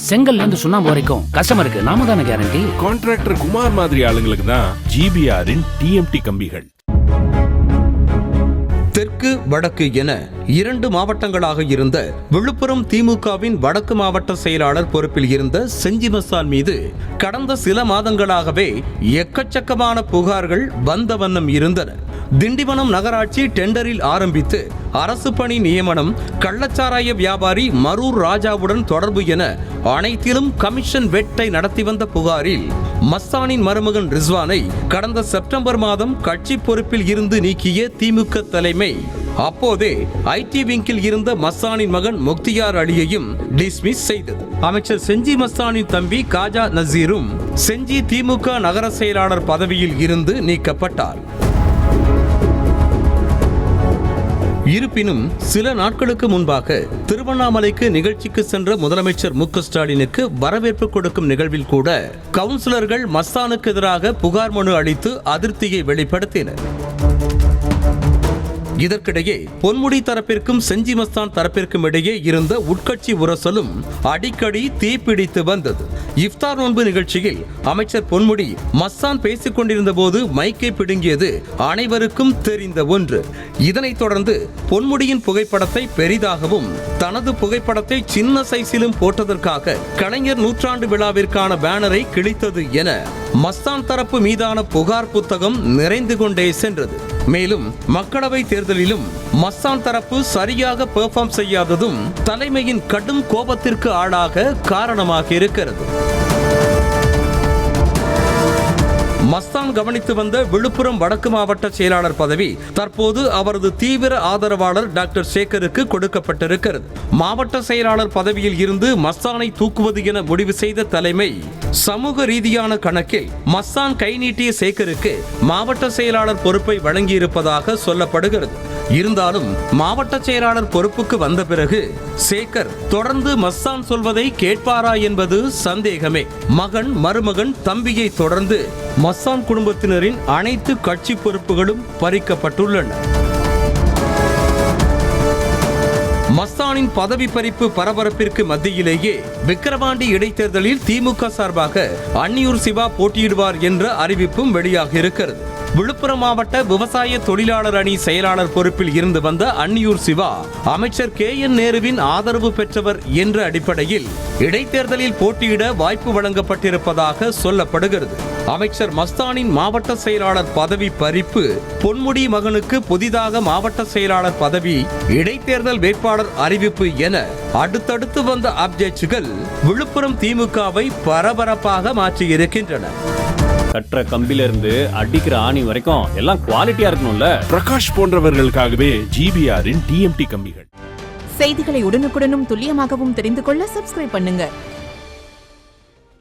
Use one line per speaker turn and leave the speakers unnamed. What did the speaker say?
செங்கல்ல இருந்து சுண்ணாம்பு வரைக்கும் கஸ்டமருக்கு நாம தானே கேரண்டி.
கான்ட்ராக்டர் குமார் மாதிரி ஆளுங்களுக்கு தான் ஜிபிஆரின் டிஎம்டி கம்பிகள்.
தெற்கு வடக்கு என 2 மாவட்டங்களாக இருந்த விழுப்புரம் திமுகவின் வடக்கு மாவட்ட செயலாளர் பொறுப்பில் இருந்த செஞ்சி மஸ்தான் மீது கடந்த சில மாதங்களாகவே எக்கச்சக்கமான புகார்கள் வந்த வண்ணம் இருந்தன. திண்டிவனம் நகராட்சி டெண்டரில் ஆரம்பித்து அரசு பணி நியமனம், கள்ளச்சாராய வியாபாரி மரூர் ராஜாவுடன் தொடர்பு என அனைத்திலும் கமிஷன் வெட்டை நடத்தி வந்த புகாரில் மஸ்தானின் மருமகன் ரிஸ்வானை கடந்த செப்டம்பர் மாதம் கட்சி பொறுப்பில் இருந்து நீக்கிய திமுக தலைமை அப்போதே ஐடி விங்கில் இருந்த மஸ்தானின் மகன் முக்தியார் அலியையும் டிஸ்மிஸ் செய்தது. அமைச்சர் செஞ்சி மஸ்தானின் தம்பி காஜா நசீரும் செஞ்சி திமுக நகர செயலாளர் பதவியில் இருந்து நீக்கப்பட்டார். இருப்பினும் சில நாட்களுக்கு முன்பாக திருவண்ணாமலைக்கு நிகழ்ச்சிக்கு சென்ற முதலமைச்சர் மு க ஸ்டாலினுக்கு வரவேற்பு கொடுக்கும் நிகழ்வில் கூட கவுன்சிலர்கள் மஸ்தானுக்கு எதிராக புகார் மனு அளித்து அதிருப்தியை வெளிப்படுத்தினர். இதற்கிடையே பொன்முடி தரப்பிற்கும் செஞ்சி மஸ்தான் தரப்பிற்கும் இடையே இருந்த உட்கட்சி உரசலும் அடிக்கடி தீப்பிடித்து வந்தது. இஃப்தார் நோன்பு நிகழ்ச்சியில் அமைச்சர் பொன்முடி மஸ்தான் பேசிக் கொண்டிருந்த போது மைக்கை பிடுங்கியது அனைவருக்கும் தெரிந்த ஒன்று. இதனைத் தொடர்ந்து பொன்முடியின் புகைப்படத்தை பெரிதாகவும் தனது புகைப்படத்தை சின்ன சைஸிலும் போட்டதற்காக கலைஞர் நூற்றாண்டு விழாவிற்கான பேனரை கிழித்தது என மஸ்தான் தரப்பு மீதான புகார் புத்தகம் நிறைந்து கொண்டே சென்றது. மேலும் மக்களவை தேர்தலிலும் மஸ்தான் தரப்பு சரியாக பெர்ஃபார்ம் செய்யாததும் தலைமையின் கடும் கோபத்திற்கு ஆளாக காரணமாக இருக்கிறது. மஸ்தான் கவனித்து வந்த விழுப்புரம் வடக்கு மாவட்ட செயலாளர் பதவி தற்போது அவரது தீவிர ஆதரவாளர் டாக்டர் சேகருக்கு கொடுக்கப்பட்டிருக்கிறது. மாவட்ட செயலாளர் பதவியில் இருந்து மஸ்தானை தூக்குவது என முடிவு செய்த தலைமை சமூக ரீதியான கணக்கில் மஸ்தான் கை நீட்டிய சேகருக்கு மாவட்ட செயலாளர் பொறுப்பை வழங்கியிருப்பதாக சொல்லப்படுகிறது. இருந்தாலும் மாவட்ட செயலாளர் பொறுப்புக்கு வந்த பிறகு சேகர் தொடர்ந்து மஸ்தான் சொல்வதை கேட்பாரா என்பது சந்தேகமே. மகன், மருமகன், தம்பியை தொடர்ந்து மஸ்தான் குடும்பத்தினரின் அனைத்து கட்சி பொறுப்புகளும் பறிக்கப்பட்டுள்ளன. மஸ்தானின் பதவி பறிப்பு பரபரப்பிற்கு மத்தியிலேயே விக்கிரவாண்டி இடைத்தேர்தலில் திமுக சார்பாக அன்னியூர் சிவா போட்டியிடுவார் என்ற அறிவிப்பும் வெளியாகி இருக்கிறது. விழுப்புரம் மாவட்ட விவசாய தொழிலாளர் அணி செயலாளர் பொறுப்பில் இருந்து வந்த அன்னியூர் சிவா அமைச்சர் KN நேருவின் ஆதரவு பெற்றவர் என்ற அடிப்படையில் இடைத்தேர்தலில் போட்டியிட வாய்ப்பு வழங்கப்பட்டிருப்பதாக சொல்லப்படுகிறது. அமைச்சர் மஸ்தானின் மாவட்ட செயலாளர் பதவி பறிப்பு, பொன்முடி மகனுக்கு புதிதாக மாவட்ட செயலாளர் பதவி, இடைத்தேர்தல் வேட்பாளர் அறிவிப்பு என அடுத்தடுத்து வந்த அப்டேட்கள் விழுப்புரம் திமுகவை பரபரப்பாக மாற்றியிருக்கின்றன.
கற்ற கம்பில இருந்து அடிக்கிற ஆணி வரைக்கும் எல்லாம் குவாலிட்டியா இருக்கணும்ல.
பிரகாஷ் போன்றவர்களுக்காகவே ஜிபிஆரின் டிஎம்டி கம்பிகள்.
செய்திகளை உடனுக்குடனும் துல்லியமாகவும் தெரிந்து கொள்ள சப்ஸ்கிரைப் பண்ணுங்க.